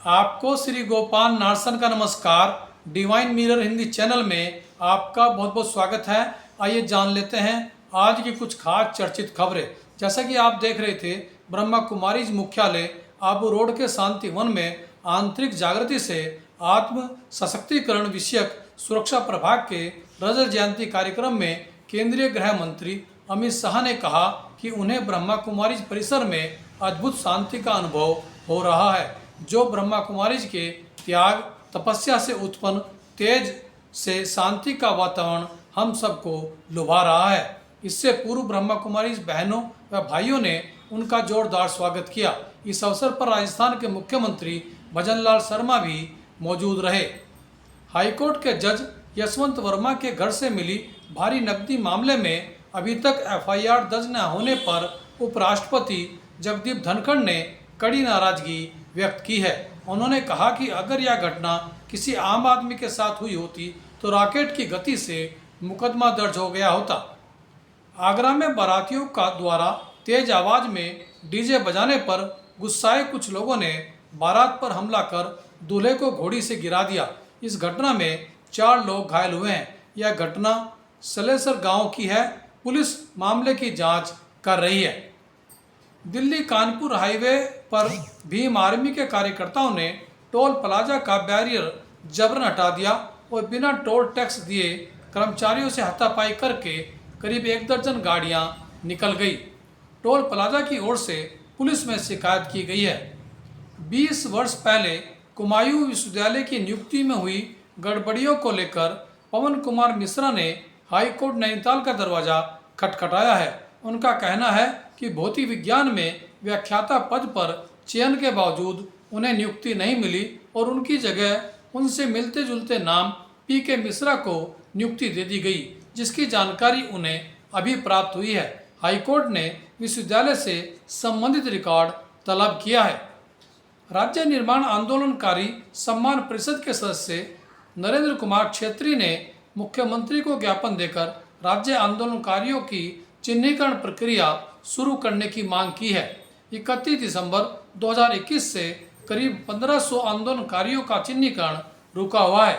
आपको श्री गोपाल नारसन का नमस्कार। डिवाइन मिरर हिंदी चैनल में आपका बहुत बहुत स्वागत है। आइए जान लेते हैं आज की कुछ खास चर्चित खबरें। जैसा कि आप देख रहे थे, ब्रह्मा कुमारीज मुख्यालय आबू रोड के शांति वन में आंतरिक जागृति से आत्म सशक्तिकरण विषयक सुरक्षा प्रभाग के रजत जयंती कार्यक्रम में केंद्रीय गृह मंत्री अमित शाह ने कहा कि उन्हें ब्रह्मा कुमारीज परिसर में अद्भुत शांति का अनुभव हो रहा है, जो ब्रह्मा कुमारीज के त्याग तपस्या से उत्पन्न तेज से शांति का वातावरण हम सबको लुभा रहा है। इससे पूर्व ब्रह्मा कुमारीज बहनों व भाइयों ने उनका जोरदार स्वागत किया। इस अवसर पर राजस्थान के मुख्यमंत्री भजनलाल शर्मा भी मौजूद रहे। हाईकोर्ट के जज यशवंत वर्मा के घर से मिली भारी नकदी मामले में अभी तक एफआईआर दर्ज न होने पर उपराष्ट्रपति जगदीप धनखड़ ने कड़ी नाराजगी व्यक्त की है। उन्होंने कहा कि अगर यह घटना किसी आम आदमी के साथ हुई होती तो रॉकेट की गति से मुकदमा दर्ज हो गया होता। आगरा में बारातियों का द्वारा तेज आवाज में डीजे बजाने पर गुस्साए कुछ लोगों ने बारात पर हमला कर दूल्हे को घोड़ी से गिरा दिया। इस घटना में 4 लोग घायल हुए हैं। यह घटना सलेसर गांव की है। पुलिस मामले की जांच कर रही है। दिल्ली कानपुर हाईवे पर भीम आर्मी के कार्यकर्ताओं ने टोल प्लाजा का बैरियर जबरन हटा दिया और बिना टोल टैक्स दिए कर्मचारियों से हाथापाई करके करीब 1 दर्जन गाड़ियां निकल गई। टोल प्लाजा की ओर से पुलिस में शिकायत की गई है। 20 वर्ष पहले कुमायूं विश्वविद्यालय की नियुक्ति में हुई गड़बड़ियों को लेकर पवन कुमार मिश्रा ने हाईकोर्ट नैनीताल का दरवाजा खटखटाया है। उनका कहना है कि भौतिक विज्ञान में व्याख्याता पद पर चयन के बावजूद उन्हें नियुक्ति नहीं मिली और उनकी जगह उनसे मिलते जुलते नाम पीके मिश्रा को नियुक्ति दे दी गई, जिसकी जानकारी उन्हें अभी प्राप्त हुई है। हाईकोर्ट ने विश्वविद्यालय से संबंधित रिकॉर्ड तलब किया है। राज्य निर्माण आंदोलनकारी सम्मान परिषद के सदस्य नरेंद्र कुमार छेत्री ने मुख्यमंत्री को ज्ञापन देकर राज्य आंदोलनकारियों की चिन्हीकरण प्रक्रिया शुरू करने की मांग की है। 31 दिसंबर 2021 से करीब 1500 आंदोलनकारियों का चिन्हीकरण रुका हुआ है।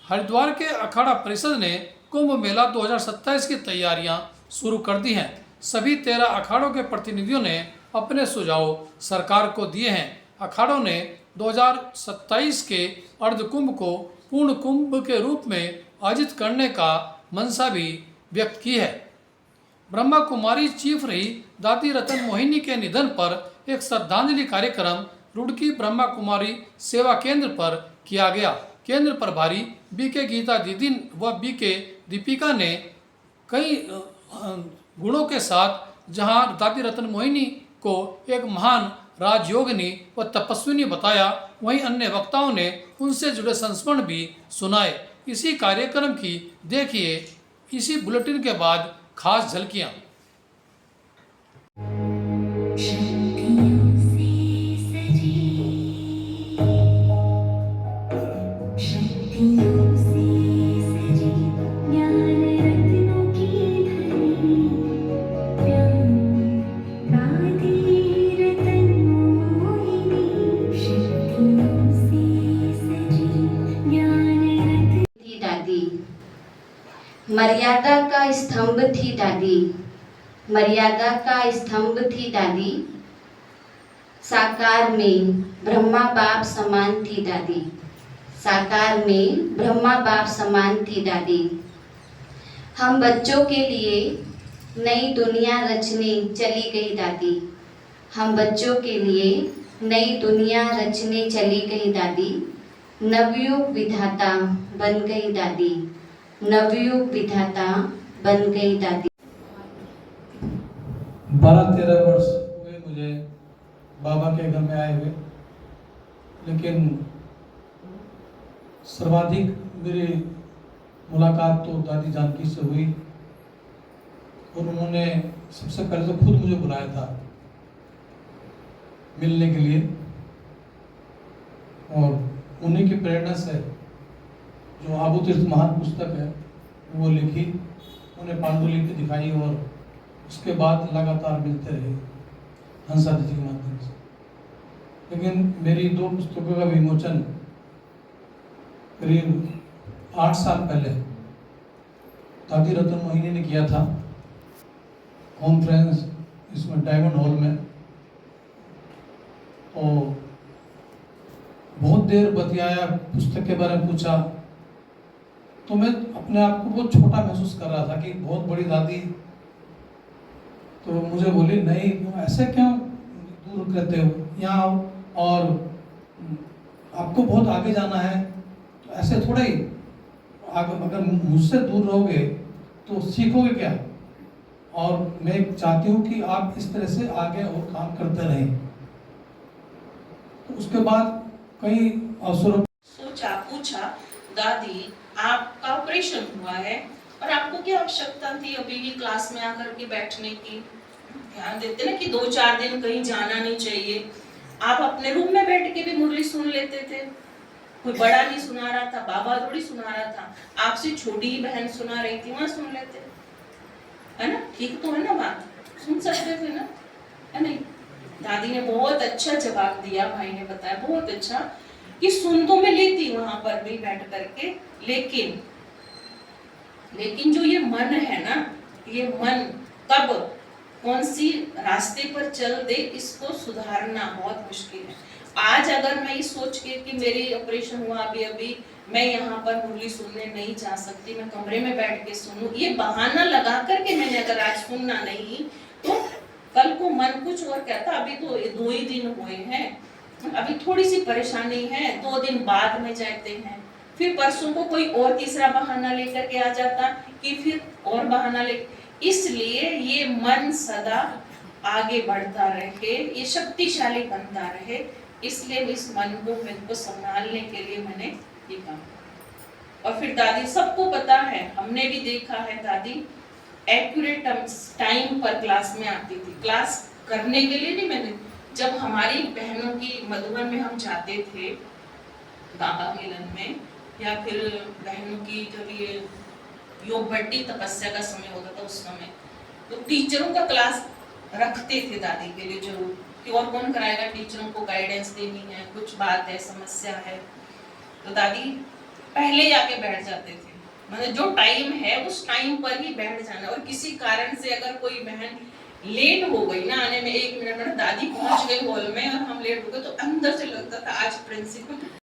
हरिद्वार के अखाड़ा परिषद ने कुंभ मेला 2027 की तैयारियां शुरू कर दी हैं। सभी 13 अखाड़ों के प्रतिनिधियों ने अपने सुझाव सरकार को दिए हैं। अखाड़ों ने 2027 के अर्धकुंभ को पूर्ण कुंभ के रूप में आयोजित करने का मंशा भी व्यक्त की है। ब्रह्मा कुमारी चीफ रही दादी रतन मोहिनी के निधन पर एक श्रद्धांजलि कार्यक्रम रुड़की ब्रह्मा कुमारी सेवा केंद्र पर किया गया। केंद्र प्रभारी बीके गीता दीदी व बीके दीपिका ने कई गुणों के साथ जहां दादी रतन मोहिनी को एक महान राजयोगिनी व तपस्विनी बताया, वहीं अन्य वक्ताओं ने उनसे जुड़े संस्मरण भी सुनाए। इसी कार्यक्रम की देखिए इसी बुलेटिन के बाद खास झलकियां। मर्यादा का स्तंभ थी दादी, मर्यादा का स्तंभ थी दादी, साकार में ब्रह्मा बाप समान थी दादी, साकार में ब्रह्मा बाप समान थी दादी। हम बच्चों के लिए नई दुनिया रचने चली गई दादी, हम बच्चों के लिए नई दुनिया रचने चली गई दादी, नवयुग विधाता बन गई दादी, नवयुग विधाता बन गई दादी। 12-13 वर्ष हुए मुझे बाबा के घर में आए हुए, लेकिन सर्वाधिक मेरी मुलाकात तो दादी जानकी से हुई और उन्होंने सबसे पहले तो खुद मुझे बुलाया था मिलने के लिए, और उन्हीं की प्रेरणा से जो आबू तीर्थ महान पुस्तक है वो लिखी, उन्हें पांडुलिपि दिखाई और उसके बाद लगातार मिलते रहे हंसा जी के माध्यम से। लेकिन मेरी 2 पुस्तकों का विमोचन करीब 8 साल पहले दादी रतन मोहिनी ने किया था, कॉन्फ्रेंस इसमें डायमंड हॉल में। तो बहुत देर बतियाया, पुस्तक के बारे में पूछा, तो मैं अपने आप को बहुत छोटा महसूस कर रहा था कि बहुत बड़ी दादी। तो मुझे बोली, नहीं ऐसे क्यों दूर कहते हो, यहाँ आओ और आपको बहुत आगे जाना है, तो ऐसे थोड़ा ही अगर मुझसे दूर रहोगे तो सीखोगे क्या। और मैं चाहती हूँ कि आप इस तरह से आगे और काम करते रहें। तो उसके बाद कई अवसरों सोचा, पूछा, दादी आपका ऑपरेशन हुआ है और आपको क्या आवश्यकता थी अभी भी क्लास में आकर के बैठने की। ध्यान देते ना कि 2-4 दिन कहीं जाना नहीं चाहिए। आप अपने रूम में बैठ के भी मुरली सुन लेते थे, कोई बड़ा नहीं सुना रहा था, बाबा थोड़ी सुना रहा था, आपसे छोटी ही बहन सुना रही थी, वहां सुन लेते, है ना। ठीक तो है ना, बात सुन सकते थे ना, है नहीं। दादी ने बहुत अच्छा जवाब दिया, भाई ने बताया बहुत अच्छा कि सुन तो मैं लेती वहां पर भी बैठ करके, लेकिन जो ये मन है ना, ये मन कब कौन सी रास्ते पर चल दे, इसको सुधारना बहुत मुश्किल है। आज अगर मैं ये सोच के कि मेरी ऑपरेशन हुआ अभी मैं यहाँ पर मुरली सुनने नहीं जा सकती, मैं कमरे में बैठ के सुनूं, ये बहाना लगा करके मैंने अगर आज सुनना नहीं तो कल को मन कुछ और कहता। अभी तो 2 ही दिन हुए हैं, अभी थोड़ी सी परेशानी है, 2 दिन बाद में जाते हैं, फिर परसों को कोई और तीसरा बहाना लेकर के आ जाता कि फिर और बहाना ले। इसलिए ये मन सदा आगे बढ़ता रहे, ये शक्तिशाली बनता रहे, इसलिए इस मन को संभालने के लिए मैंने ये काम। और फिर दादी, सबको पता है, हमने भी देखा है, दादी एक्यूरेट टाइम पर क्लास में आती थी। क्लास करने के लिए नहीं, मैंने जब हमारी बहनों की मधुबन में हम जाते थे बाबा मिलन में, या फिर बहनों की जब ये योग भट्टी तपस्या का समय होता था, उस समय तो टीचरों का क्लास रखते थे दादी के लिए जरूर, कि और कौन कराएगा, टीचरों को गाइडेंस देनी है, कुछ बात है, समस्या है, तो दादी पहले जाके बैठ जाते थे। मतलब जो टाइम है उस टाइम पर ही बैठ जाना। और किसी कारण से अगर कोई बहन लेट हो गई ना आने में, 1 मिनट में दादी पहुंच गई हॉल में और हम लेट हो गए, तो अंदर से लगता था आज प्रिंसिपल